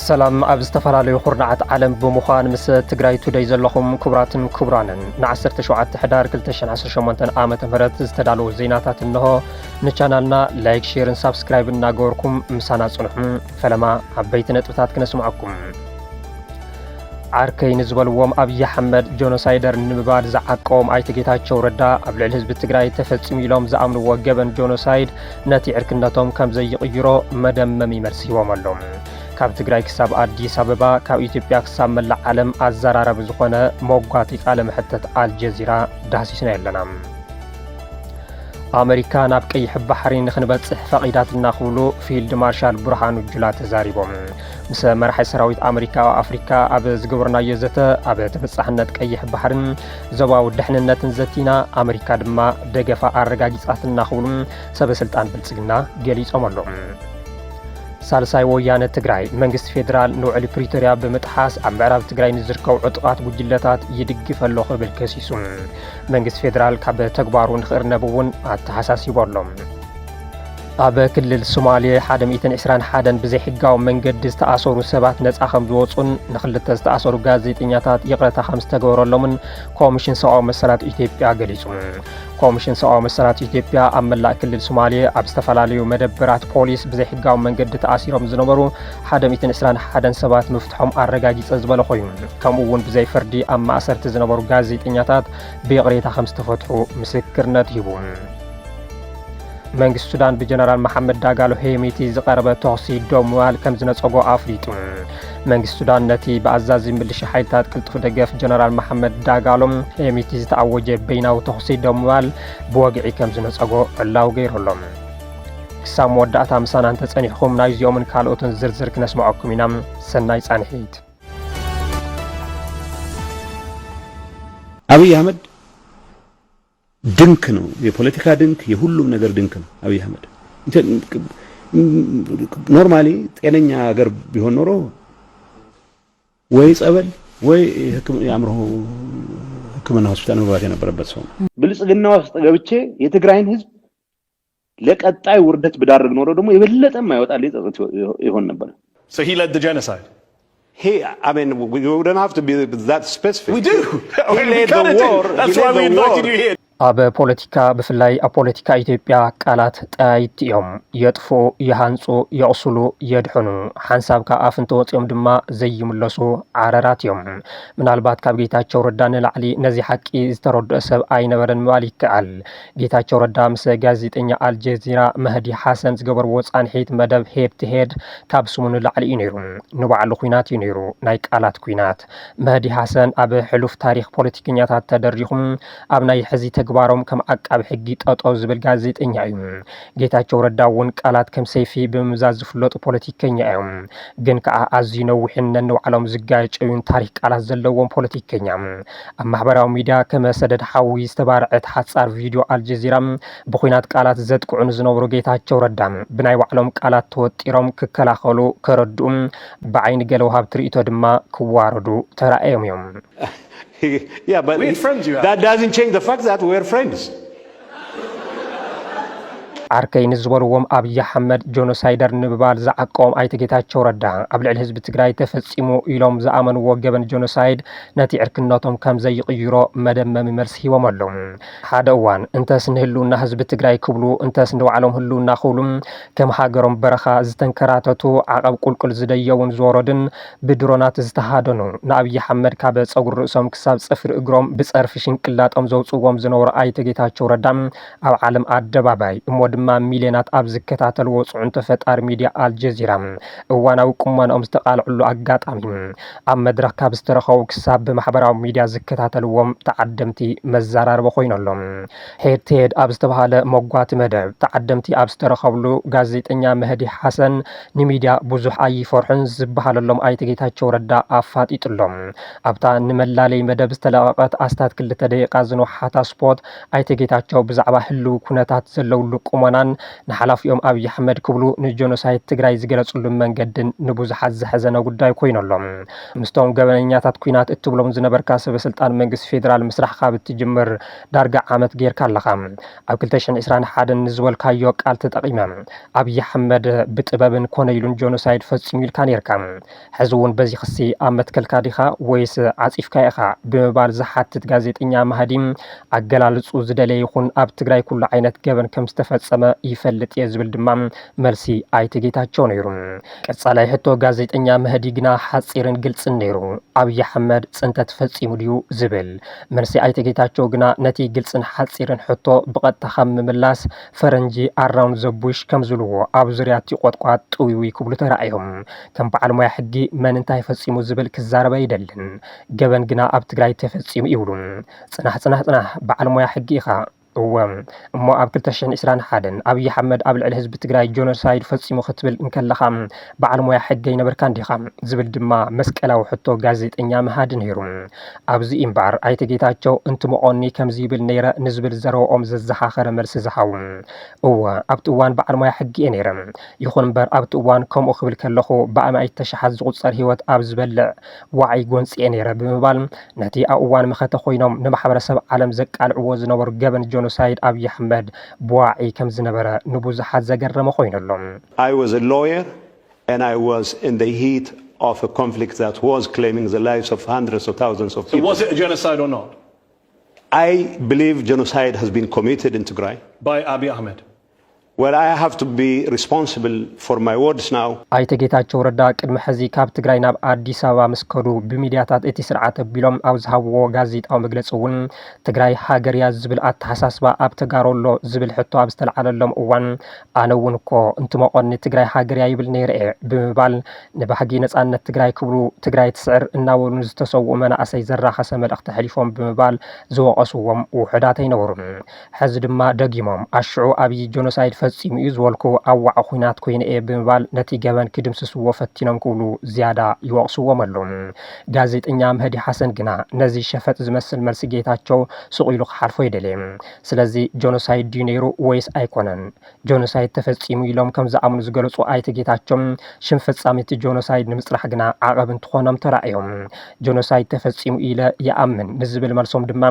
ሰላም ኣብ ዝተፈላለዩ ኩርናዓት ዓለም ብምዃን ምስ ትግራይ ቱደይ ዘለኹም ክቡራትን ክቡራንን ን17 ሕዳር 2018 ዓመተ ምህረት ዝተዳለዉ ዜናታት እንሆ ንቻናልና ላይክ ሼርን ሳብስክራይብ እናገበርኩም ምሳና ጽንሑ ፈለማ ዓበይቲ ነጥብታት ክነስምዓኩም ዓርከይ ንዝበልዎም ኣብይ ኣሕመድ ጆኖሳይደር ንምባል ዝዓቀቦም ኣይተ ጌታቸው ረዳ ኣብ ልዕሊ ህዝቢ ትግራይ ተፈጺሙ ኢሎም ዝኣምንዎ ገበን ጆኖሳይድ ነቲ ዕርክነቶም ከም ዘይቕይሮ መደመሚ መልሲ ሂቦም ኣሎም ካብ ትግራይ ክሳብ አዲስ አበባ ካብ ኢትዮጵያ ክሳብ መላእ ዓለም ኣዘራረብ ዝኾነ ሞጓቲ ቃለ መሕተት አልጀዚራ ዳሲስና የለና ኣሜሪካ ናብ ቀይሕ ባሕሪ ንኽንበጽሕ ፈቒዳትና ክብሉ ፊልድ ማርሻል ብርሃኑ ጁላ ተዛሪቦም ምስ መራሒ ሰራዊት ኣሜሪካ ኣፍሪካ ኣብ ዝግበርናዮ ዘተ ኣብ ተበጻሕነት ቀይሕ ባሕርን ዞባዊ ድሕንነትን ዘቲና ኣሜሪካ ድማ ደገፋ ኣረጋጊጻትና ክብሉ ሰበስልጣን ብልጽግና ገሊጾም ኣሎም ሳልሳይ ወያነ ትግራይ መንግስቲ ፌደራል ንውዕሊ ፕሪቶሪያ ብምጥሓስ ኣብ ምዕራብ ትግራይ ንዝርከቡ ዕጡቃት ጉጅለታት ይድግፍ ኣሎ ክብል ከሲሱ መንግስቲ ፌደራል ካብ ተግባሩ ንኽእርነብ እውን ኣተሓሳሲቡ ኣሎም ኣብ ክልል ሶማሌ 121 ብዘይ ሕጋዊ መንገዲ ዝተኣሰሩ ሰባት ነፃ ከም ዝወፁን ንኽልተ ዝተኣሰሩ ጋዜጠኛታት ይቕረታ ከም ዝተገበረሎምን ኮሚሽን ሰብኣዊ መሰላት ኢትዮጵያ ገሊጹ ኮሚሽን ሰብኣዊ መሰላት ኢትዮጵያ ኣብ መላእ ክልል ሶማሌ ኣብ ዝተፈላለዩ መደበራት ፖሊስ ብዘይ ሕጋዊ መንገዲ ተኣሲሮም ዝነበሩ 121 ሰባት ምፍትሖም ኣረጋጊጸ ዝበለ ኮይኑ ከምኡ እውን ብዘይ ፍርዲ ኣብ ማእሰርቲ ዝነበሩ ጋዜጠኛታት ብይቕሬታ ከም ዝተፈትሑ ምስክርነት ሂቡ መንግስቲ ሱዳን ብጀነራል መሐመድ ዳጋሎ ሄሜቲ ዝቐረበ ተኽሲ ዶምዋል ከም ዝነጸጎ ኣፍሊጡ መንግስቲ ሱዳን ነቲ ብኣዛዚ ምልሻ ሓይልታት ቅልጡፍ ደገፍ ጀነራል መሐመድ ዳጋሎም ሄሜቲ ዝተኣወጀ በይናዊ ተኽሲ ዶምዋል ብወግዒ ከም ዝነጸጎ ዕላው ገይረሎም ክሳብ መወዳእታ ምሳና እንተጸኒሕኩም ናይ እዚኦምን ካልኦትን ዝርዝር ክነስምዐኩም ኢና ሰናይ ጻንሒት አብይ አህመድ ድንክ ነው የፖለቲካ ድንክ የሁሉም ነገር ድንክ ነው አብይ አህመድ ኖርማሊ ጤነኛ ሀገር ቢሆን ኖሮ ወይ ጸበል ወይ ያምሮ ህክምና ሆስፒታል መግባት የነበረበት ሰው ብልጽግና ውስጥ ገብቼ የትግራይን ህዝብ ለቀጣይ ውርደት ብዳርግ ኖሮ ደግሞ የበለጠ ማይወጣል ይጸጸት ይሆን ነበር So he led the genocide. I mean, we don't have to be that specific. We do. He led the war. That's why we invited you here. ኣብ ፖለቲካ ብፍላይ ኣብ ፖለቲካ ኢትዮጵያ ቃላት ጠያይቲ እዮም የጥፉ ይሃንጹ የቕስሉ የድሕኑ ሓንሳብካ ኣፍ እንተወፂኦም ድማ ዘይምለሱ ዓረራት እዮም ምናልባት ካብ ጌታቸው ረዳ ንላዕሊ ነዚ ሓቂ ዝተረድኦ ሰብ ኣይነበረን ምባል ይከኣል ጌታቸው ረዳ ምስ ጋዜጠኛ አልጀዚራ መህዲ ሓሰን ዝገበርዎ ጻንሒት መደብ ሄድ ቱ ሄድ ካብ ስሙ ንላዕሊ እዩ ነይሩ ንባዕሉ ኩናት እዩ ነይሩ ናይ ቃላት ኩናት መህዲ ሓሰን ኣብ ሕሉፍ ታሪክ ፖለቲከኛታት ተደሪኹም ኣብ ናይ ሕዚ ተግባሮም ከም ዓቃቢ ሕጊ ጠጠው ዝብል ጋዜጠኛ እዩ ጌታቸው ረዳ እውን ቃላት ከም ሰይፊ ብምምዛዝ ዝፍለጡ ፖለቲከኛ እዮም ግን ከዓ ኣዝዩ ነዊሕን ነንባዕሎም ዝጋየጨዩን ታሪክ ቃላት ዘለዎም ፖለቲከኛ ኣብ ማሕበራዊ ሚድያ ከም ሰደድ ሓዊ ዝተባርዐት ሓጻር ቪድዮ አልጀዚራ ብኩናት ቃላት ዘጥቅዑን ዝነበሩ ጌታቸው ረዳ ብናይ ባዕሎም ቃላት ተወጢሮም ክከላኸሉ ከረድኡ ብዓይኒ ገለ ወሃብ ትርኢቶ ድማ ክዋረዱ ተራእዮም እዮም Yeah, but that doesn't change the fact that we're friends. ዓርከይ ንዝበልዎም ኣብይ ኣሕመድ ጆኖሳይደር ንምባል ዝዓቀቦም ኣይተ ጌታቸው ረዳ ኣብ ልዕሊ ህዝቢ ትግራይ ተፈጺሙ ኢሎም ዝኣመንዎ ገበን ጆኖሳይድ ነቲ ዕርክነቶም ከም ዘይቕይሮ መደመሚ መልሲ ሂቦም ኣለው ሓደ እዋን እንተስ ንህልውና ህዝቢ ትግራይ ክብሉ እንተስ ንባዕሎም ህልውና ክብሉ ከም ሃገሮም በረኻ ዝተንከራተቱ ዓቐብ ቁልቁል ዝደየውን ዝወረድን ብድሮናት ዝተሃደኑ ንኣብይ ኣሕመድ ካብ ጸጉሪ ርእሶም ክሳብ ጽፍሪ እግሮም ብጸርፊ ሽንቅላጦም ዘውፅዎም ዝነበሩ ኣይተ ጌታቸው ረዳ ኣብ ዓለም ኣደባባይ እሞ ድማ ሚልዮናት ኣብ ዝከታተልዎ ጽዑንተ ፈጣሪ ሚድያ አልጀዚራ እዋናዊ ቁመናኦም ዝተቃልዕሉ ኣጋጣሚ ኣብ መድረኽ ካብ ዝተረኸቡ ክሳብ ብማሕበራዊ ሚድያ ዝከታተልዎም ተዓደምቲ መዘራረበ ኮይኖሎም ሄድ ቱ ሄድ ኣብ ዝተባሃለ መጓቲ መደብ ተዓደምቲ ኣብ ዝተረኸብሉ ጋዜጠኛ መህዲ ሓሰን ንሚድያ ብዙሕ ኣይፈርሑን ዝበሃለሎም ኣይተ ጌታቸው ረዳ ኣፋጢጡሎም ኣብታ ንመላለይ መደብ ዝተለቐቐት ኣስታት 2 ደቂቃ ዝነውሓታ ስፖት ኣይተ ጌታቸው ብዛዕባ ህልው ኩነታት ዘለውሉ ቁሞ ሰሞናን ንሓላፊኦም ኣብይ ኣሕመድ ክብሉ ንጆኖሳይድ ትግራይ ዝገለጹሉ መንገድን ንብዙሓት ዝሕዘነ ጉዳይ ኮይኖሎም ምስቶም ገበነኛታት ኩናት እትብሎም ዝነበርካ ሰበስልጣን መንግስቲ ፌደራል ምስራሕካ ብትጅምር ዳርጋ ዓመት ጌርካ ኣለኻ ኣብ 2021 ንዝበልካዮ ቃል ተጠቂመ ኣብይ ኣሕመድ ብጥበብን ኮነ ኢሉን ጆኖሳይድ ፈጺሙ ኢልካ ነርካ ሕዚ እውን በዚ ክሲ ኣብ መትከልካ ዲኻ ወይስ ዓጺፍካ ኢኻ ብምባል ዝሓትት ጋዜጠኛ ማህዲ ኣገላልጹ ዝደለየ ይኹን ኣብ ትግራይ ኩሉ ዓይነት ገበን ከም ዝተፈጸመ ይፈልጥ እየ ዝብል ድማ መልሲ ኣይተ ጌታቸው ነይሩ። ቀጻላይ ሕቶ ጋዜጠኛ ማህዲ ግና ሓጺርን ግልጽን ነይሩ። ኣብይ ኣሕመድ ጽንተት ፈጺሙ ድዩ ዝብል መልሲ ኣይተ ጌታቸው ግና ነቲ ግልጽን ሓጺርን ሕቶ ብቐጥታ ከም ምምላስ ፈረንጂ ኣራውን ዘቡሽ ከም ዝልዎ ኣብ ዙርያ እቲ ቆጥቋጥ ጥውዩ ክብሉ ተራእዮም ከም በዓል ሞያ ሕጊ መን እንታይ ፈጺሙ ዝብል ክዛረበ ይደልን ገበን ግና ኣብ ትግራይ ተፈጺሙ ይብሉ ጽናሕ በዓል ሞያ ሕጊ ኢኻ እሞ ኣብ 2021 ኣብይ ኣሕመድ ኣብ ልዕሊ ህዝቢ ትግራይ ጆኖሳይድ ፈጺሙ ክትብል እንከለኻ በዓል ሞያ ሕጊ ይነበርካ እንዲኻ ዝብል ድማ መስቀላዊ ሕቶ ጋዜጠኛ መሃዲ ነይሩ። ኣብዚ እምበር ኣይተ ጌታቸው እንትመቆኒ ከምዚ ይብል ነይረ ንዝብል ዘረብኦም ዘዘኻኸረ መልሲ ዝሃቡ ኣብቲ እዋን በዓል ሞያ ሕጊ እየ ነይረ ይኹን እምበር ኣብቲ እዋን ከምኡ ክብል ከለኹ ብኣማይት ተሸሓት ዝቁፀር ህይወት ኣብ ዝበልዕ ዋዒ ጎንፂ እየ ነይረ ብምባል ነቲ ኣብ እዋን መኸተ ኮይኖም ንማሕበረሰብ ዓለም ዘቃልዕዎ ዝነበሩ ገበን ጆኖሳይድ ኣብይ ኣሕመድ ብዋዒ ከም ዝነበረ ንብዙሓት ዘገረመ ኮይነሎም I was a lawyer and I was in the heat of a conflict that was claiming the lives of hundreds of thousands of people. So was it a genocide or not? I believe genocide has been committed in Tigray. By Abiy Ahmed? Well, I have to be responsible for my words now. ኣይተ ጌታቸው ረዳ ቅድሚ ሕዚ ካብ ትግራይ ናብ ኣዲስ ኣበባ ምስ ከዱ ብሚድያታት እቲ ስርዓት ኣቢሎም ኣብ ዝሃብዎ ጋዜጣዊ መግለፂ እውን ትግራይ ሃገር እያ ዝብል ኣተሓሳስባ ኣብ ተጋረሎ ዝብል ሕቶ ኣብ ዝተለዓለሎም እዋን ኣነ እውን እኮ እንትመቆኒ ትግራይ ሃገር እያ ይብል ነይረ ብምባል ንባሕጊ ነፃነት ትግራይ ክብሉ ትግራይ ትስዕር እናበሉ ዝተሰውኡ መናእሰይ ዘራኸሰ መልእኽቲ ሕሊፎም ብምባል ዝወቐስዎም ውሕዳት ኣይነበሩ ሕዚ ድማ ደጊሞም ኣሽዑ ኣብይ ጆኖሳይድ ፈጺሙ እዩ ዝበልኩ ኣብ ዋዕ ኩናት ኮይነ እየ ብምባል ነቲ ገበን ክድምስስዎ ፈቲኖም ክብሉ ዝያዳ ይወቕስዎም ኣለዉ። ጋዜጠኛ መህዲ ሓሰን ግና ነዚ ሸፈጥ ዝመስል መልሲ ጌታቸው ስቑኢሉ ክሓልፎ ይደልየ ስለዚ ጆኖሳይድ ድዩ ነይሩ ወይስ ኣይኮነን ጆኖሳይድ ተፈጺሙ ኢሎም ከም ዝኣምኑ ዝገለጹ ኣይተ ጌታቸው ሽም ፈጻሚ እቲ ጆኖሳይድ ንምጽራሕ ግና ዓቐብ እንትኾኖም ተራእዮም ጆኖሳይድ ተፈጺሙ ኢለ ይኣምን ንዝብል መልሶም ድማ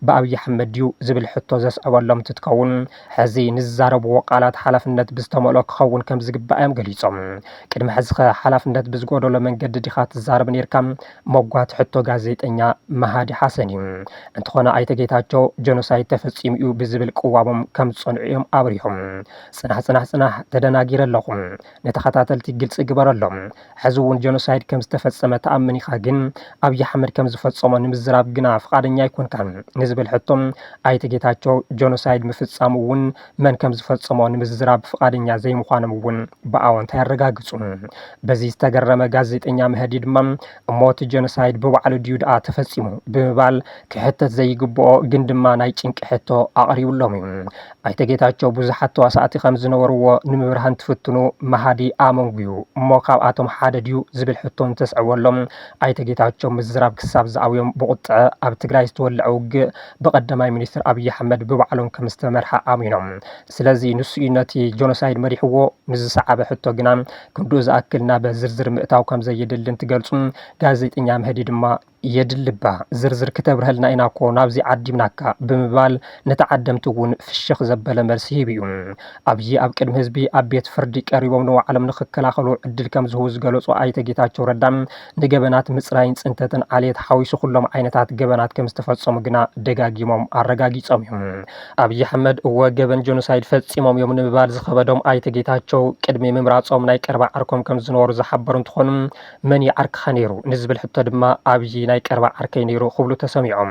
ብኣብይ ኣሕመድ ድዩ ዝብል ሕቶ ዘስዕበሎም ትትከውን ሕዚ ንዛረብዎ ቃላት ሓላፍነት ብዝተመልኦ ክኸውን ከም ዝግባኦም ገሊጾም ቅድሚ ሕዚ ሓላፍነት ብዝጎደሎ መንገዲ ዲኻ ትዛረብ ነርካ መጓት ሕቶ ጋዜጠኛ መሃዲ ሓሰን እዩ እንትኾነ ኣይተ ጌታቸው ጆኖሳይድ ተፈጺሙ እዩ ብዝብል ቅዋሞም ከም ዝጸንዑ ኣብሪሆም ጽናሕ ተደናጊረ ኣለኹም ነተኸታተልቲ ግልጽ ግበረሎም ሕዚ እውን ጆኖሳይድ ከም ዝተፈጸመ ተኣምን ኢኻ ግን ኣብይ ኣሕመድ ከም ዝፈጸሞ ንምዝራብ ግና ፍቃደኛ ኣይኮንካን ንዝብል ሕቶም ኣይተ ጌታቸው ጆኖሳይድ ምፍጻሙ እውን መን ከም ዝፈጸሞ ንምዝራብ ፍቃደኛ ዘይምዃኖም እውን ብኣወንታ ያረጋግጹ በዚ ዝተገረመ ጋዜጠኛ መህዲ ድማ እሞት ጆኖሳይድ ብባዕሉ ድዩ ደኣ ተፈጺሙ ብምባል ክሕተት ዘይግብኦ ግን ድማ ናይ ጭንቂ ሕቶ ኣቕሪቡሎም እዩ ኣይተ ጌታቸው ብዙሓት ተዋሳእቲ ከም ዝነበርዎ ንምብርሃን ትፍትኑ መሃዲ ኣመንጉ እዩ እሞ ካብኣቶም ሓደ ድዩ ዝብል ሕቶ እንተስዕበሎም ኣይተ ጌታቸው ምዝራብ ክሳብ ዝኣውዮም ብቁጥዐ ኣብ ትግራይ ዝተወልዐ ውግእ ብቐዳማይ ሚኒስትር ኣብይ ኣሕመድ ብባዕሎም ከም ዝተመርሐ ኣሚኖም ስለዚ ንሱ ነቲ ጆኖሳይድ መሪሕዎ ንዝሰዓበ ሕቶ ግና ክንድኡ ዝኣክል ናብ ዝርዝር ምእታው ከም ዘየድልን ትገልጹ ጋዜጠኛ መህዲ ድማ የድልባ ዝርዝር ክተብርህልና ኢና እኮ ናብዚ ዓዲምናካ ብምባል ነተዓደምቲ እውን ፍሽኽ ዘበለ መልሲ ሂብ እዩ ኣብይ ኣብ ቅድሚ ህዝቢ ኣብ ቤት ፍርዲ ቀሪቦም ንባዕሎም ንክከላኸሉ ዕድል ከም ዝህቡ ዝገለጹ ኣይተ ጌታቸው ረዳ ንገበናት ምጽራይን ጽንተትን ዓልየት ሓዊሱ ኩሎም ዓይነታት ገበናት ከም ዝተፈጸሙ ግና ደጋጊሞም ኣረጋጊጾም እዩ ኣብይ ኣሕመድ ገበን ጆኖሳይድ ፈጺሞም እዮም ንምባል ዝኸበዶም ኣይተ ጌታቸው ቅድሚ ምምራጾም ናይ ቀረባ ዓርኮም ከም ዝነበሩ ዝሓበሩ እንትኾኑ መን ይዓርክኻ ነይሩ ንዝብል ሕቶ ድማ ኣብይ ናይ ቀረባ ዓርከይ ነይሩ ክብሉ ተሰሚዖም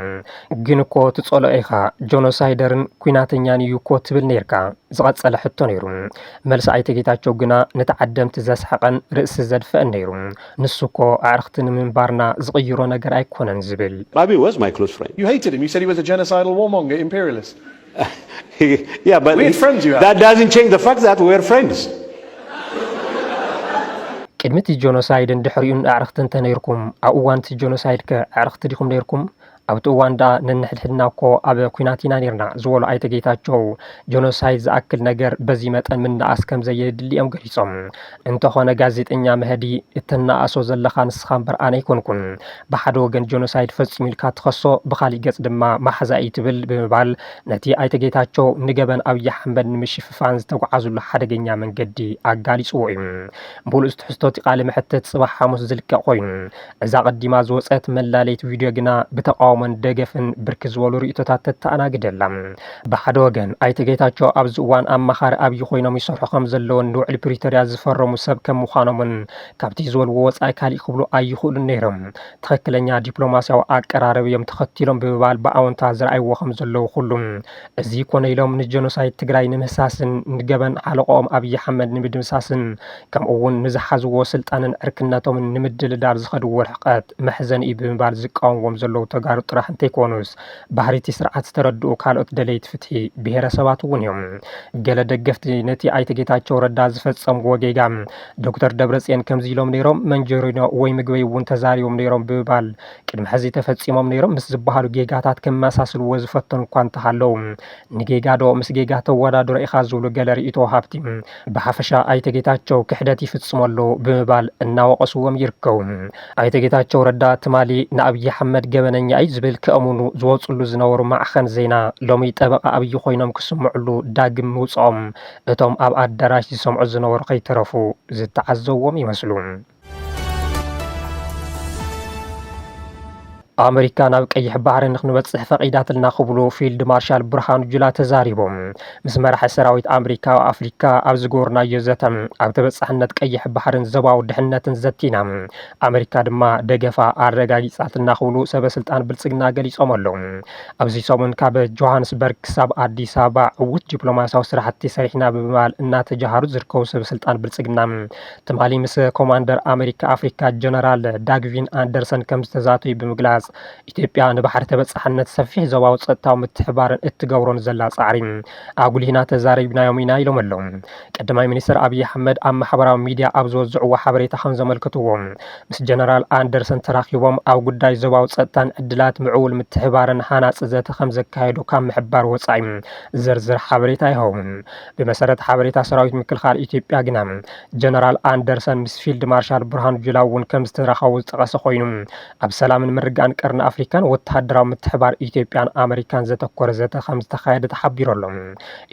ግን እኮ ትጸልኦ ኢኻ ጆኖሳይደርን ኩናተኛን እዩ እኮ ትብል ነርካ ዝቐጸለ ሕቶ ነይሩ መልሲ ኣይተ ጌታቸው ግና ነተዓደምቲ ዘስሐቐን ርእሲ ዘድፍአን ነይሩ ንሱ እኮ ኣዕርኽቲ ንምንባርና ዝቕይሮ ነገር ኣይኮነን ዝብል Abiy was my close friend. You hated him. You said he was a genocidal warmonger, imperialist. Yeah, but we had friends, you that doesn't change the fact that we're friends. ቅድሚቲ ጆኖሳይድ እንድሕሪኡን ኣዕርኽቲ እንተነይርኩም ኣብ እዋንቲ ጆኖሳይድ ከ ኣዕርኽቲ ዲኹም ነይርኩም ኣብቲ ዋንዳ ነንሕድሕድና እኮ ኣብ ኩናት ኢና ነርና ዝበሉ ኣይተ ጌታቸው ጆኖሳይድ ዝኣክል ነገር በዚ መጠን ምንኣስ ከም ዘየድሊ እዮም ገሊጾም። እንተኾነ ጋዜጠኛ መህዲ እተናኣሶ ዘለኻ ንስኻ እምበር ኣነ ኣይኮንኩን፣ ብሓደ ወገን ጆኖሳይድ ፈፂሙ ኢልካ ትኸሶ፣ ብኻሊእ ገጽ ድማ ማሕዛኢ ትብል ብምባል ነቲ ኣይተ ጌታቸው ንገበን ኣብይ ኣሕመድ ንምሽፍፋን ዝተጓዓዙሉ ሓደገኛ መንገዲ ኣጋሊጽዎ እዩ። ምሉእ ትሕዝቶቲ ቃለ መሕተት ጽባሕ ሐሙስ ዝልቀቕ ኮይኑ እዛ ቀዲማ ዝወፀት መላለይቲ ቪድዮ ግና ብተቃውሞን ደገፍን ብርክት ዝበሉ ርእቶታት ተተኣናግደላ። ብሓደ ወገን ኣይተ ጌታቸው ኣብዚ እዋን ኣማኻሪ ኣብይ ኮይኖም ይሰርሑ ከም ዘለዎን ንውዕል ፕሪቶርያ ዝፈረሙ ሰብ ከም ምዃኖምን ካብቲ ዝበልዎ ወፃኢ ካሊእ ክብሉ ኣይኽእሉን ነይሮም። ትክክለኛ ዲፕሎማስያዊ ኣቀራረብ እዮም ተኸቲሎም ብምባል ብኣወንታ ዝረኣይዎ ከም ዘለዉ ኩሉም እዚ ኮነ ኢሎም ንጀኖሳይድ ትግራይ ንምህሳስን ንገበን ሓለቆኦም ኣብይ ኣሕመድ ንምድምሳስን ከምኡውን ንዝሓዝዎ ስልጣንን ዕርክነቶምን ንምድልዳር ዝኸድዎ ርሕቀት መሕዘኒ እዩ ብምባል ዝቃወምዎም ዘለዉ ተጋሩ ጥራሕ እንተይኮኑስ ባህሪቲ ስርዓት ዝተረድኡ ካልኦት ደለይቲ ፍትሒ ብሄረሰባት እውን እዮም። ገለ ደገፍቲ ነቲ ኣይተ ጌታቸው ረዳ ዝፈጸምዎ ጌጋ ዶክተር ደብረጽዮን ከምዚ ኢሎም ነይሮም መንጀሪኖ ወይ ምግበይ እውን ተዛሪቦም ነይሮም ብምባል ቅድሚ ሕዚ ተፈጺሞም ነይሮም ምስ ዝበሃሉ ጌጋታት ከመሳስልዎ ዝፈተኑ እኳ እንተሃለዉ ንጌጋ ዶ ምስ ጌጋ ተወዳድሮ ኢኻ ዝብሉ ገለ ርእቶ ሃብቲ ብሓፈሻ ኣይተ ጌታቸው ክሕደት ይፍጽመሉ ብምባል እናወቐስዎም ይርከቡ። ኣይተ ጌታቸው ረዳ ትማሊ ንኣብይ ኣሕመድ ገበነኛ እዩ ዝብል ከእሙኑ ዝወፅሉ ዝነበሩ ማዕኸን ዜና ሎሚ ጠበቃ ኣብይ ኮይኖም ክስምዕሉ ዳግም ምውፅኦም እቶም ኣብ ኣዳራሽ ዝሰምዑ ዝነበሩ ከይተረፉ ዝተዓዘብዎም ይመስሉ። ኣሜሪካ ናብ ቀይሕ ባሕሪ ንክንበጽሕ ፈቂዳትልና ክብሉ ፊልድ ማርሻል ብርሃኑ ጁላ ተዛሪቦም። ምስ መራሒ ሰራዊት ኣሜሪካ ኣፍሪካ ኣብ ዝገበርናዮ ዘተ ኣብ ተበጻሕነት ቀይሕ ባሕርን ዞባዊ ድሕነትን ዘቲና ኣሜሪካ ድማ ደገፋ ኣረጋጊጻትና ክብሉ ሰበስልጣን ብልጽግና ገሊጾም ኣለዉ። ኣብዚ ሰሙን ካብ ጆሃንስበርግ ክሳብ ኣዲስ ኣበባ ዕውት ዲፕሎማስያዊ ስራሕቲ ሰሪሕና ብምባል እናተጃሃሩ ዝርከቡ ሰበስልጣን ብልጽግና ትማሊ ምስ ኮማንደር ኣሜሪካ ኣፍሪካ ጀነራል ዳግቪን ኣንደርሰን ከም ዝተዛተዩ ብምግላጽ ኢትዮጵያ ንባሕሪ ተበጻሕነት ሰፊሕ ዞባዊ ጸጥታዊ ምትሕባርን እትገብሮን ዘላ ጻዕሪ ኣጉሊህና ተዛሪብናዮም ኢና ኢሎም ኣለዉ። ቀዳማይ ሚኒስትር ኣብይ ኣሕመድ ኣብ ማሕበራዊ ሚድያ ኣብ ዘወዝዕዎ ሓበሬታ ከም ዘመልክትዎም ምስ ጀነራል ኣንደርሰን ተራኺቦም ኣብ ጉዳይ ዞባዊ ጸጥታን ዕድላት ምዕቡል ምትሕባርን ሃናፂ ዘተ ከም ዘካየዱ ካብ ምሕባር ወጻኢ ዝርዝር ሓበሬታ ይህቡን። ብመሰረት ሓበሬታ ሰራዊት ምክልኻል ኢትዮጵያ ግና ጀነራል ኣንደርሰን ምስ ፊልድ ማርሻል ብርሃኑ ጁላ እውን ከም ዝተራኸቡ ዝጠቐሰ ኮይኑ ኣብ ሰላምን ምርጋእን ቀርኒ ኣፍሪካን ወተሃደራዊ ምትሕባር ኢትዮጵያን ኣሜሪካን ዘተኮረ ዘተ ከም ዝተካየደ ተሓቢሩ ኣሎ።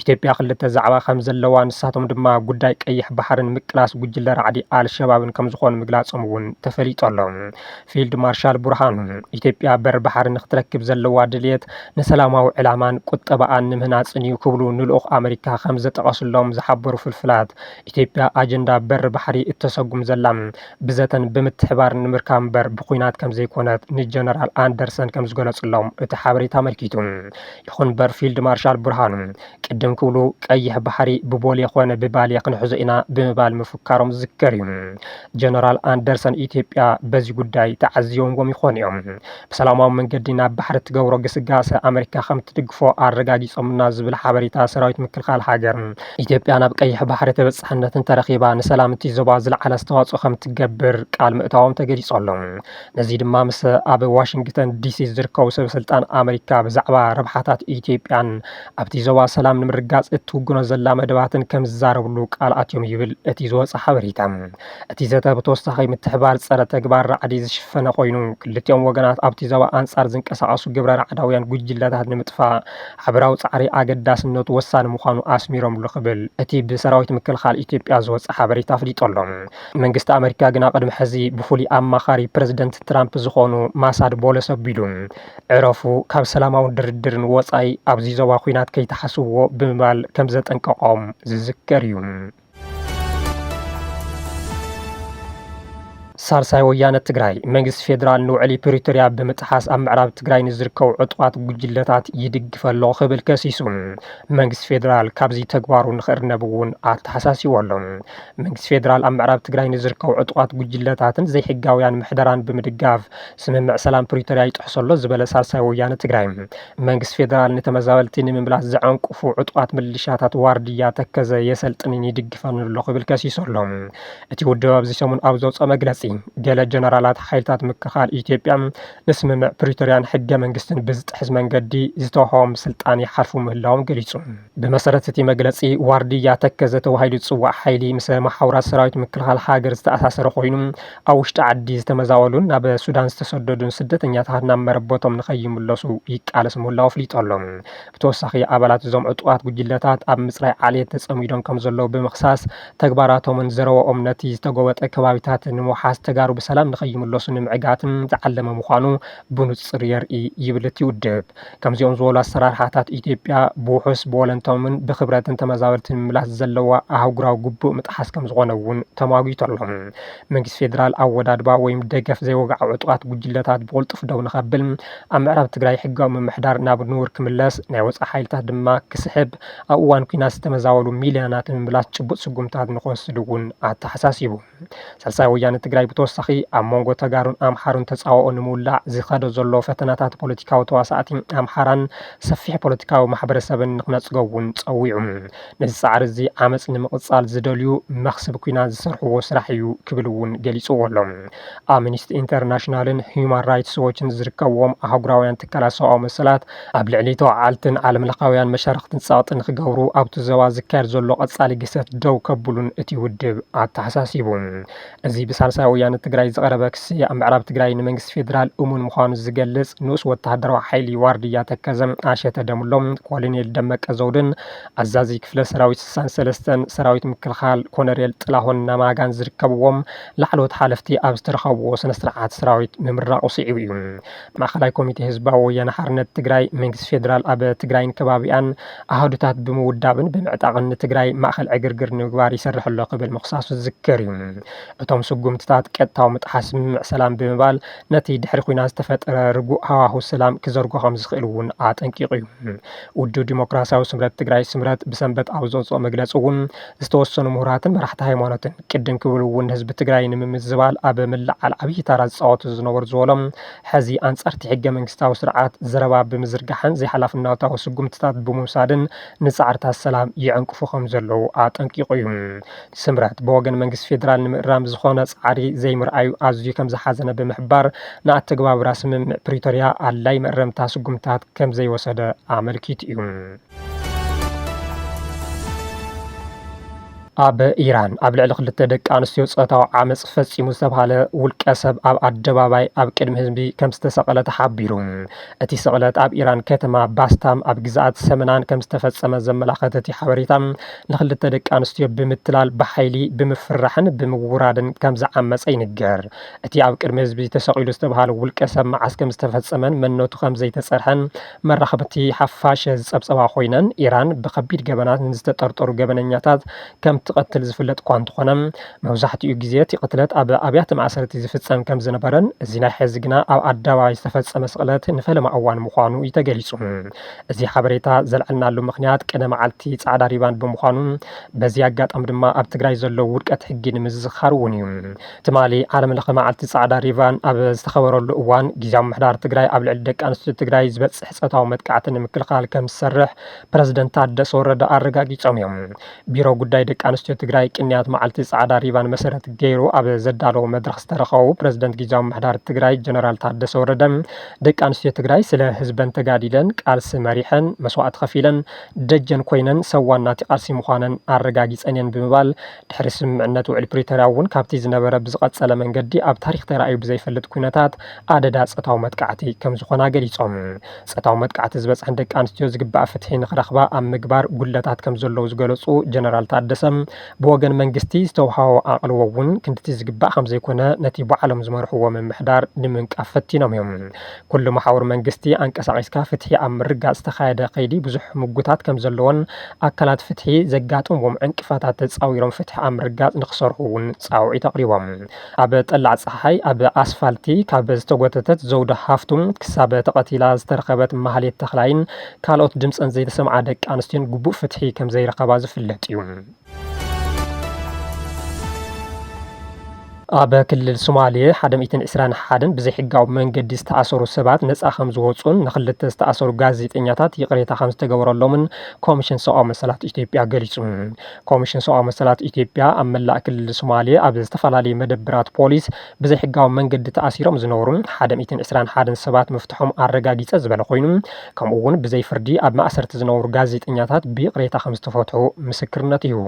ኢትዮጵያ ክልተ ዛዕባ ከም ዘለዋ ንሳቶም ድማ ጉዳይ ቀይሕ ባሕርን ምቅላስ ጉጅለ ራዕዲ ኣልሸባብን ከም ዝኾኑ ምግላጾም እውን ተፈሊጡ ኣሎ። ፊልድ ማርሻል ብርሃኑ ኢትዮጵያ በር ባሕሪ ንክትረክብ ዘለዋ ድልየት ንሰላማዊ ዕላማን ቁጠባኣን ንምህናፅን እዩ ክብሉ ንልኡኽ ኣሜሪካ ከም ዘጠቐስሎም ዝሓበሩ ፍልፍላት ኢትዮጵያ ኣጀንዳ በር ባሕሪ እተሰጉም ዘላ ብዘተን ብምትሕባር ንምርካብ እምበር ብኩናት ከም ዘይኮነት ጀነራል ኣንደርሰን ከም ዝገለጹሎም እቲ ሓበሬታ መልኪቱ። ይኹን በር ፊልድ ማርሻል ብርሃኑ ቅድም ክብሉ ቀይሕ ባሕሪ ብቦሌ ኮነ ብባልየ ክንሕዞ ኢና ብምባል ምፍካሮም ዝዝከር እዩ። ጀነራል ኣንደርሰን ኢትዮጵያ በዚ ጉዳይ ተዓዝዮምዎም ይኾኑ እዮም። ብሰላማዊ መንገዲ ናብ ባሕሪ ትገብሮ ግስጋሴ ኣሜሪካ ከም ትድግፎ ኣረጋጊጾምና ዝብል ሓበሬታ ሰራዊት ምክልኻል ሃገር ኢትዮጵያ ናብ ቀይሕ ባሕሪ ተበጻሕነትን ተረኺባ ንሰላም እቲ ዞባ ዝለዓለ ኣስተዋፅኦ ከም ትገብር ቃል ምእታዎም ተገሊጹ ኣሎ። ነዚ ድማ ምስ ኣብ ዋሽንግተን ዲሲ ዝርከቡ ሰበስልጣን ኣሜሪካ ብዛዕባ ረብሓታት ኢትዮጵያን ኣብቲ ዞባ ሰላም ንምርጋጽ እትውግኖ ዘላ መደባትን ከም ዝዛረብሉ ቃል ኣትዮም ይብል እቲ ዝወፀ ሓበሬታ። እቲ ዘተ ብተወሳኺ ምትሕባር ፀረ ተግባር ራዕዲ ዝሽፈነ ኮይኑ ክልቲኦም ወገናት ኣብቲ ዞባ ኣንጻር ዝንቀሳቐሱ ግብረ ራዕዳውያን ጉጅለታት ንምጥፋእ ሕብራዊ ጻዕሪ ኣገዳስነቱ ወሳኒ ምዃኑ ኣስሚሮምሉ ክብል እቲ ብሰራዊት ምክልኻል ኢትዮጵያ ዝወፀ ሓበሬታ ኣፍሊጡ ኣሎ። መንግስቲ ኣሜሪካ ግና ቅድሚ ሕዚ ብፍሉይ ኣማኻሪ ፕረዚደንት ትራምፕ ዝኾኑ ማሳድ ቦለስ ኣቢሉ ዕረፉ ካብ ሰላማውን ድርድርን ወፃኢ ኣብዚ ዞባ ኩናት ከይተሓስብዎ ብምባል ከም ዘጠንቀቖም ዝዝከር እዩ። ሳልሳይ ወያነ ትግራይ መንግስቲ ፌደራል ንውዕሊ ፕሪቶርያ ብምጥሓስ ኣብ ምዕራብ ትግራይ ንዝርከቡ ዕጡቃት ጉጅለታት ይድግፍ ኣሎ ክብል ከሲሱ መንግስቲ ፌደራል ካብዚ ተግባሩ ንኽእርነብ እውን ኣተሓሳሲቡ ኣሎ። መንግስቲ ፌደራል ኣብ ምዕራብ ትግራይ ንዝርከቡ ዕጡቃት ጉጅለታትን ዘይሕጋውያን ምሕደራን ብምድጋፍ ስምምዕ ሰላም ፕሪቶርያ ይጥሕሶ ኣሎ ዝበለ ሳልሳይ ወያነ ትግራይ መንግስቲ ፌደራል ንተመዛበልቲ ንምምላስ ዘዕንቅፉ ዕጡቃት ምልሻታት ዋርድያ ተከዘ የሰልጥንን ይድግፈን ኣሎ ክብል ከሲሱ ኣሎ። እቲ ውድብ ኣብዚ ሰሙን ኣብ ዘውፀ መግለፂ ገለ ጀነራላት ሓይልታት ምክኻል ኢትዮጵያ ንስምምዕ ፕሪቶሪያን ሕገ መንግስትን ብዝጥሕዝ መንገዲ ዝተዋህቦም ስልጣን ይሓልፉ ምህላዎም ገሊጹ ብመሰረት እቲ መግለጺ ዋርድያ ተከዘ ተባሂሉ ዝጽዋዕ ሓይሊ ምስ ማሕበራት ሰራዊት ምክልኻል ሃገር ዝተኣሳሰረ ኮይኑ ኣብ ውሽጢ ዓዲ ዝተመዛወሉን ናብ ሱዳን ዝተሰደዱን ስደተኛታት ናብ መረበቶም ንኸይምለሱ ይቃለስ ምህላው ኣፍሊጡ ኣሎ ብተወሳኺ ኣባላት እዞም ዕጡቃት ጉጅለታት ኣብ ምጽራይ ዓልየት ተጸሚዶም ከም ዘለዉ ብምኽሳስ ተግባራቶምን ዘረወኦም ነቲ ዝተጎበጠ ከባቢታት ንምውሓስ ተጋሩ ብሰላም ንኸይምለሱ ንምዕጋትን ዝዓለመ ምዃኑ ብንጹር የርኢ ይብል እቲ ውድብ ከምዚኦም ዝበሉ ኣሰራርሓታት ኢትዮጵያ ብውሑስ ብወለንቶምን ብኽብረትን ተመዛበልትን ምምላስ ዘለዋ ኣህጉራዊ ግቡእ ምጥሓስ ከም ዝኾነ እውን ተማጊቱ ኣሎ መንግስቲ ፌደራል ኣወዳድባ ወይ ደገፍ ዘይወግዓ ዕጡቃት ጉጅለታት ብቕልጡፍ ደው ንኸብል ኣብ ምዕራብ ትግራይ ሕጋዊ ምምሕዳር ናብ ንቡር ክምለስ ናይ ወፃኢ ሓይልታት ድማ ክስሕብ ኣብ እዋን ኩናት ዝተመዛወሉ ሚልዮናት ምምላስ ጭቡጥ ስጉምታት ንኽወስድ እውን ኣተሓሳሲቡ ሳልሳይ ወያነ ትግራይ ብተወሳኺ ኣብ መንጎ ተጋሩን ኣምሓሩን ተፃውኦ ንምውላዕ ዝኸዶ ዘሎ ፈተናታት ፖለቲካዊ ተዋሳእቲ ኣምሓራን ሰፊሕ ፖለቲካዊ ማሕበረሰብን ንኽነፅጎ እውን ፀዊዑ ነዚ ፃዕሪ እዚ ዓመፅ ንምቕፃል ዝደልዩ መኽስብ ኩናት ዝሰርሕዎ ስራሕ እዩ ክብል እውን ገሊፅዎ ኣሎ ኣምኒስቲ ኢንተርናሽናልን ሂውማን ራይትስ ዎችን ዝርከብዎም ኣህጉራውያን ትካላት ሰብኣዊ መሰላት ኣብ ልዕሊ ተዋዓልትን ዓለም ለኻውያን መሻርክትን ፀቕጢ ንክገብሩ ኣብቲ ዞባ ዝካየድ ዘሎ ቀጻሊ ግሰት ደው ከብሉን እቲ ውድብ ኣተሓሳሲቡ እዚ ብሳልሳይ ወያነ ትግራይ ዝቐረበ ክሲ ኣብ ምዕራብ ትግራይ ንመንግስቲ ፌደራል እሙን ምዃኑ ዝገልጽ ንኡስ ወተሃደራዊ ሓይሊ ዋርድያ ተከዘም ኣሸተ ደምሎም ኮሎኔል ደመቀ ዘውድን ኣዛዚ ክፍለ ሰራዊት 63 ሰራዊት ምክልኻል ኮሎኔል ጥላሁን ናማጋን ዝርከብዎም ላዕለዎት ሓለፍቲ ኣብ ዝተረኸብዎ ስነ ስርዓት ሰራዊት ምምራቕ ውፅኢው እዩ ማእኸላይ ኮሚቴ ህዝባዊ ወያነ ሓርነት ትግራይ መንግስቲ ፌደራል ኣብ ትግራይን ከባቢኣን ኣህዱታት ብምውዳብን ብምዕጣቕን ንትግራይ ማእኸል ዕግርግር ንምግባር ይሰርሕ ኣሎ ክብል ምኽሳሱ ዝዝከር እዩ እቶም ስጉምትታት ቀጥታዊ ምጥሓስ ስምምዕ ሰላም ብምባል ነቲ ድሕሪ ኩናት ዝተፈጠረ ርጉእ ሃዋህው ሰላም ክዘርጎ ከም ዝኽእል እውን ኣጠንቂቑ እዩ ውድብ ዲሞክራሲያዊ ስምረት ትግራይ ስምረት ብሰንበት ኣብ ዘውፅኦ መግለፂ እውን ዝተወሰኑ ምሁራትን መራሕቲ ሃይማኖትን ቅድም ክብሉ እውን ህዝቢ ትግራይ ንምምዝባል ኣብ ምልዓል ዓብዪ ታራ ዝፃወቱ ዝነበሩ ዝበሎም ሕዚ ኣንጻርቲ ሕገ መንግስታዊ ስርዓት ዘረባ ብምዝርጋሕን ዘይሓላፍነታዊ ስጉምትታት ብምውሳድን ንፃዕርታት ሰላም ይዕንቅፉ ከም ዘለዉ ኣጠንቂቑ እዩ ስምረት ብወገን መንግስቲ ፌደራል ንምእራም ዝኾነ ፃዕሪ ዘይምርኣዩ ኣዝዩ ከም ዝሓዘነ ብምሕባር ንኣተግባብራ ስምምዕ ፕሪቶሪያ ኣድላይ መእረምታ ስጉምታት ከም ዘይወሰደ ኣመልኪቱ እዩ ኣብ ኢራን ኣብ ልዕሊ 2 ደቂ ኣንስትዮ ፆታዊ ዓመፅ ፈፂሙ ዝተባሃለ ውልቀ ሰብ ኣብ ኣደባባይ ኣብ ቅድሚ ህዝቢ ከም ዝተሰቐለ ተሓቢሩ እቲ ስቕለት ኣብ ኢራን ከተማ ባስታም ኣብ ግዛኣት ሰመናን ከም ዝተፈፀመ ዘመላኸተ እቲ ሓበሬታ ን2 ደቂ ኣንስትዮ ብምትላል ብሓይሊ ብምፍራሕን ብምውራድን ከም ዝዓመፀ ይንገር እቲ ኣብ ቅድሚ ህዝቢ ተሰቒሉ ዝተባሃለ ውልቀ ሰብ መዓስ ከም ዝተፈፀመን መንነቱ ከም ዘይተፀርሐን መራኸብቲ ሓፋሽ ዝፀብፀባ ኮይነን ኢራን ብከቢድ ገበናት ንዝተጠርጠሩ ገበነኛታት ከም ትቀትል ዝፍለጥ እኳ እንተኾነ መብዛሕትኡ ግዜ እቲ ቅትለት ኣብ ኣብያተ ማእሰርቲ ዝፍፀም ከም ዝነበረን እዚ ናይ ሕዚ ግና ኣብ ኣደባባይ ዝተፈፀመ ስቕለት ንፈለማ እዋን ምዃኑ እዩ ተገሊጹ እዚ ሓበሬታ ዘልዓልናሉ ምክንያት ቅድመ መዓልቲ ጻዕዳ ሪባን ብምዃኑ በዚ ኣጋጣሚ ድማ ኣብ ትግራይ ዘሎ ውድቀት ሕጊ ንምዝኻር እውን እዩ ትማሊ ዓለም ለኸ መዓልቲ ጻዕዳ ሪባን ኣብ ዝተኸበረሉ እዋን ግዝያዊ ምሕዳር ትግራይ ኣብ ልዕሊ ደቂ ኣንስትዮ ትግራይ ዝበፅሕ ፆታዊ መጥቃዕቲ ንምክልኻል ከም ዝሰርሕ ፕረዚደንት ታደሰ ወረደ ኣረጋጊፆም እዮም ቢሮ ጉዳይ ደቂ ኣንስትዮ ትግራይ ቅንያት መዓልቲ ጻዕዳ ሪባን መሰረት ገይሩ ኣብ ዘዳለዎ መድረኽ ዝተረኸቡ ፕረዚደንት ግዝያዊ ምሕዳር ትግራይ ጀነራል ታደሰ ወረደ ደቂ ኣንስትዮ ትግራይ ስለ ህዝበን ተጋዲለን ቃልሲ መሪሐን መስዋዕቲ ከፊለን ደጀን ኮይነን ሰዋናቲ ቃልሲ ምዃነን ኣረጋጊፀን እየን ብምባል ድሕሪ ስምምዕነት ውዕል ፕሪቶሪያ እውን ካብቲ ዝነበረ ብዝቐፀለ መንገዲ ኣብ ታሪክ ተራእዩ ብዘይፈልጥ ኩነታት ኣደዳ ፆታዊ መጥቃዕቲ ከም ዝኾና ገሊፆም ፆታዊ መጥቃዕቲ ዝበፅሐን ደቂ ኣንስትዮ ዝግባእ ፍትሒ ንኽረኽባ ኣብ ምግባር ጉድለታት ከም ዘለዉ ዝገለጹ ጀነራል ታደሰ ብወገን መንግስቲ ዝተውሃቦ ኣቕልቦ እውን ክንድቲ ዝግባእ ከም ዘይኮነ ነቲ ባዕሎም ዝመርሕዎ ምምሕዳር ንምንቃፍ ፈቲኖም እዮም ኩሉ ማሕበር መንግስቲ ኣንቀሳቒስካ ፍትሒ ኣብ ምርጋፅ ዝተኻየደ ከይዲ ብዙሕ ምጉታት ከም ዘለዎን ኣካላት ፍትሒ ዘጋጥምዎም ዕንቅፋታት ተፃዊሮም ፍትሒ ኣብ ምርጋፅ ንክሰርሑ እውን ፃውዒት ኣቕሪቦም ኣብ ጠላዕ ፀሓይ ኣብ ኣስፋልቲ ካብ ዝተጎተተት ዘውደ ሃፍቱም ክሳብ ተቐቲላ ዝተረኸበት ማህሌት ተኽላይን ካልኦት ድምፀን ዘይተሰምዓ ደቂ ኣንስትዮን ግቡእ ፍትሒ ከም ዘይረኸባ ዝፍለጥ እዩ ኣብ ክልል ሶማሌ 121 ብዘይ ሕጋዊ መንገዲ ዝተኣሰሩ ሰባት ነፃ ከም ዝወፁን ንክልተ ዝተኣሰሩ ጋዜጠኛታት ይቅሬታ ከም ዝተገበረሎምን ኮሚሽን ሰብኣዊ መሰላት ኢትዮጵያ ገሊጹ። ኮሚሽን ሰብኣዊ መሰላት ኢትዮጵያ ኣብ መላእ ክልል ሶማሌ ኣብ ዝተፈላለዩ መደብራት ፖሊስ ብዘይ ሕጋዊ መንገዲ ተኣሲሮም ዝነበሩ 121 ሰባት ምፍትሖም ኣረጋጊፀ ዝበለ ኮይኑ ከምኡ እውን ብዘይ ፍርዲ ኣብ ማእሰርቲ ዝነበሩ ጋዜጠኛታት ብይቅሬታ ከም ዝተፈትሑ ምስክርነት ይህቡ።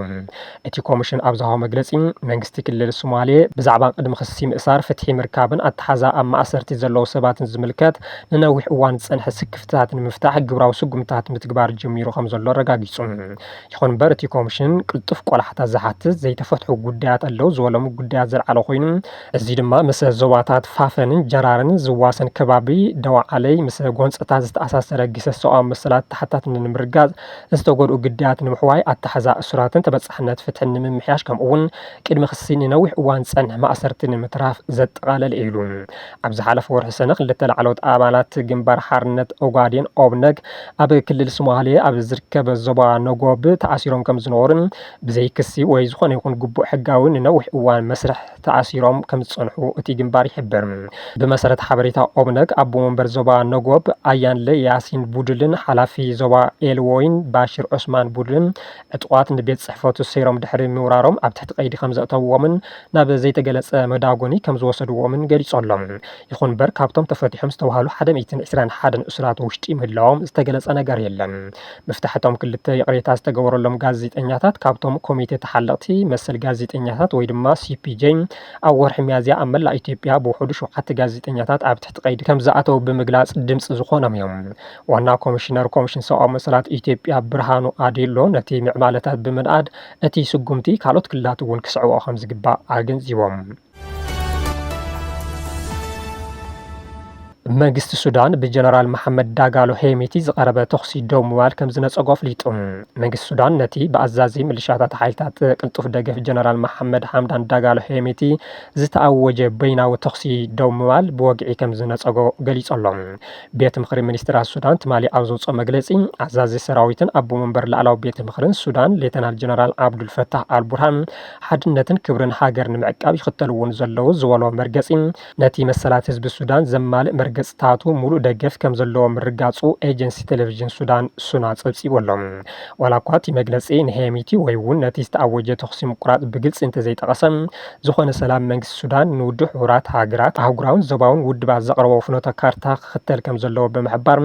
እቲ ኮሚሽን ኣብ ዝሃቦ መግለፂ መንግስቲ ክልል ሶማሌ ብዛዕባ ቅድሚ ክሲ ምእሳር ፍትሒ ምርካብን ኣተሓዛ ኣብ ማእሰርቲ ዘለዉ ሰባትን ዝምልከት ንነዊሕ እዋን ዝፀንሐ ስክፍትታት ንምፍታሕ ግብራዊ ስጉምትታት ምትግባር ጀሚሩ ከም ዘሎ ረጋጊፁ። ይኹን እምበር እቲ ኮሚሽን ቅልጡፍ ቆላሕታት ዝሓትት ዘይተፈትሑ ጉዳያት ኣለዉ ዝበሎሙ ጉዳያት ዘለዓለ ኮይኑ እዚ ድማ ምስ ዞባታት ፋፈንን ጀራርን ዝዋሰን ከባቢ ደዋዓለይ ምስ ጎንፅታት ዝተኣሳሰረ ግሰት ሰብኣዊ መሰላት ተሓታት ንምርጋፅ ዝተጎድኡ ጉዳያት ንምሕዋይ ኣተሓዛ እሱራትን ተበፃሕነት ፍትሕን ንምምሕያሽ ከምኡ እውን ቅድሚ ክሲ ንነዊሕ እዋን ፀንሕ ማእሰርቲ ንምትራፍ ዘጠቃለለ ኢሉ። ኣብ ዝሓለፈ ወርሒ ሰነ ክልተ ላዕለዎት ኣባላት ግንባር ሓርነት ኦጋዴን ኦብነግ ኣብ ክልል ሶማሌ ኣብ ዝርከብ ዞባ ነጎብ ተኣሲሮም ከም ዝነበሩን ብዘይ ክሲ ወይ ዝኾነ ይኹን ግቡእ ሕጋዊ ንነዊሕ እዋን መስርሕ ተኣሲሮም ከም ዝፀንሑ እቲ ግንባር ይሕብር። ብመሰረት ሓበሬታ ኦብነግ ኣቦ ወንበር ዞባ ነጎብ ኣያንለ ያሲን ቡድልን ሓላፊ ዞባ ኤልወይን ባሽር ዑስማን ቡድልን ዕጡቋት ንቤት ፅሕፈቱ ሰይሮም ድሕሪ ምውራሮም ኣብ ትሕቲ ቀይዲ ከም ዘእተውዎምን ናብ ዘይተገለጸ መዳጎኒ ከም ዝወሰድዎምን ገሊጾሎም። ይኹን እምበር ካብቶም ተፈቲሖም ዝተባሃሉ 121 እስራት ውሽጢ ምህላዎም ዝተገለጸ ነገር የለን። ምፍታሕቶም ክልተ ይቅሬታ ዝተገበረሎም ጋዜጠኛታት ካብቶም ኮሚቴ ተሓለቕቲ መሰል ጋዜጠኛታት ወይ ድማ ሲፒጄ ኣብ ወርሒ ሚያዝያ ኣብ መላእ ኢትዮጵያ ብውሕዱ 7 ጋዜጠኛታት ኣብ ትሕቲ ቀይዲ ከም ዝኣተው ብምግላጽ ድምፂ ዝኾኖም እዮም። ዋና ኮሚሽነር ኮሚሽን ሰብኣዊ መሰላት ኢትዮጵያ ብርሃኑ ኣዴሎ ነቲ ምዕማለታት ብምንኣድ እቲ ስጉምቲ ካልኦት ክልላት እውን ክስዕብኦ ከም ዝግባእ ኣገንዚቦም። መንግስቲ ሱዳን ብጀነራል መሐመድ ዳጋሎ ሄሜቲ ዝቀረበ ተኽሲ ደው ምባል ከም ዝነፀጎ ኣፍሊጡ። መንግስቲ ሱዳን ነቲ ብኣዛዚ ምልሻታት ሓይልታት ቅልጡፍ ደገፍ ጀነራል መሐመድ ሓምዳን ዳጋሎ ሄሜቲ ዝተኣወጀ በይናዊ ተኽሲ ደው ምባል ብወግዒ ከም ዝነፀጎ ገሊፆሎም። ቤት ምክሪ ሚኒስትራት ሱዳን ትማሊ ኣብ ዘውፅኦ መግለፂ ኣዛዚ ሰራዊትን ኣቦ መንበር ላዕላዊ ቤት ምክርን ሱዳን ሌተናል ጀነራል ዓብዱልፈታህ አልቡርሃን ሓድነትን ክብርን ሃገር ንምዕቃብ ይኽተልውን ዘለዉ ዝበሎ መርገፂ ነቲ መሰላት ህዝቢ ሱዳን ዘማልእ ገጽታቱ ሙሉእ ደገፍ ከም ዘለዎ ምርጋጹ ኤጀንሲ ቴሌቪዥን ሱዳን ሱና ጸብጺቦሎም። ዋላ እኳ እቲ መግለጺ ንሄሜቲ ወይ እውን ነቲ ዝተኣወጀ ተኽሲ ምቁራጽ ብግልፂ እንተዘይጠቐሰ ዝኾነ ሰላም መንግስቲ ሱዳን ንውድብ ሕቡራት ሃገራት ኣህጉራውን ዞባውን ውድባት ዘቕረቦ ፍኖተ ካርታ ክኽተል ከም ዘለዎ ብምሕባር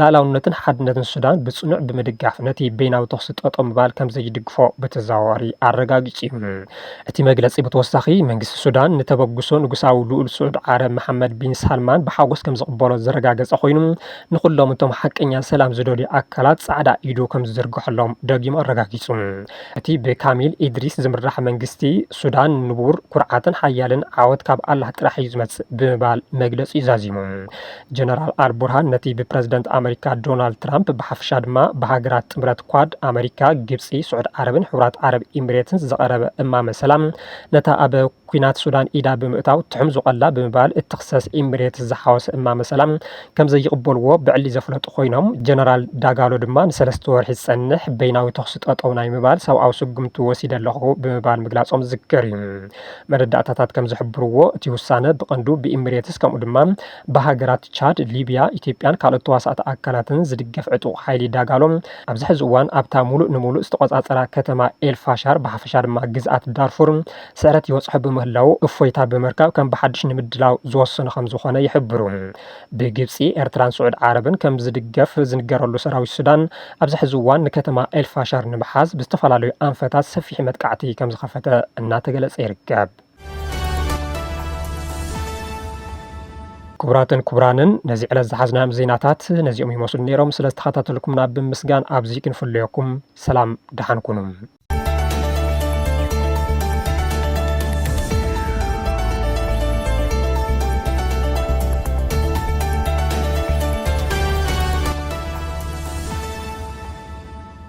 ላዕላውነትን ሓድነትን ሱዳን ብጽኑዕ ብምድጋፍ ነቲ በይናዊ ተኽሲ ጠጠው ምባል ከም ዘይድግፎ ብተዘዋዋሪ ኣረጋጊጹ እዩ። እቲ መግለጺ ብተወሳኺ መንግስቲ ሱዳን ንተበግሶ ንጉሳዊ ልኡል ስዑድ ዓረብ መሐመድ ቢን ሳልማን ብሓጎስ ከም ዝቕበሎ ዘረጋገፀ ኮይኑ ንኩሎም እቶም ሓቀኛ ሰላም ዝደልዩ ኣካላት ጻዕዳ ኢዱ ከም ዝዝርግሐሎም ደጊሙ ኣረጋጊጹ። እቲ ብካሚል ኢድሪስ ዝምራሕ መንግስቲ ሱዳን ንቡር ኩርዓትን ሓያልን ዓወት ካብ ኣላህ ጥራሕ እዩ ዝመጽእ ብምባል መግለፂ ዛዚሙ። ጀነራል አልቡርሃን ነቲ ብፕረዚደንት ኣሜሪካ ዶናልድ ትራምፕ ብሓፍሻ ድማ ብሃገራት ጥምረት ኳድ ኣሜሪካ፣ ግብፂ፣ ስዑድ ዓረብን ሕቡራት ዓረብ ኤሚሬትን ዘቐረበ እማመ ሰላም ነታ ኣብ ኩናት ሱዳን ኢዳ ብምእታው ትሕም ዝቐላ ብምባል እትኽሰስ ኤሚሬት ዝሓወሰ እማመ ሰላም ከም ዘይቕበልዎ ብዕሊ ዘፍለጡ ኮይኖም ጀነራል ዳጋሎ ድማ ንሰለስተ ወርሒ ዝጸንሕ በይናዊ ተኽሲ ጠጠው ናይ ምባል ሰብኣዊ ስጉምቲ ወሲደ ኣለኹ ብምባል ምግላጾም ዝዝከር እዩ። መረዳእታታት ከም ዝሕብርዎ እቲ ውሳነ ብቐንዱ ብኤሚሬትስ ከምኡ ድማ ብሃገራት ቻድ፣ ሊብያ፣ ኢትዮጵያን ካልኦት ተዋሳእቲ ኣካላትን ዝድገፍ ዕጡቕ ሓይሊ ዳጋሎ ኣብዚ ሕዚ እዋን ኣብታ ሙሉእ ንሙሉእ ዝተቆጻጸራ ከተማ ኤልፋሻር ብሓፈሻ ድማ ግዝኣት ዳርፉር ስዕረት ይወጽሖ ብምህላው እፎይታ ብምርካብ ከም ብሓድሽ ንምድላው ዝወሰኑ ከም ዝኾነ ይሕብሩ። ብግብፂ፣ ኤርትራን ስዑድ ዓረብን ከም ዝድገፍ ዝንገረሉ ሰራዊት ሱዳን ኣብዚ ሕዚ እዋን ንከተማ ኤልፋሻር ንምሓዝ ብዝተፈላለዩ ኣንፈታት ሰፊሕ መጥቃዕቲ ከም ዝኸፈተ እናተገለጸ ይርከብ። ክቡራትን ክቡራንን ነዚ ዕለት ዝሓዝናዮም ዜናታት ነዚኦም ይመስሉ ነይሮም። ስለ ዝተኸታተልኩምና ብምስጋን ኣብዚ ክንፍለየኩም ሰላም ደሓን ኩኑ።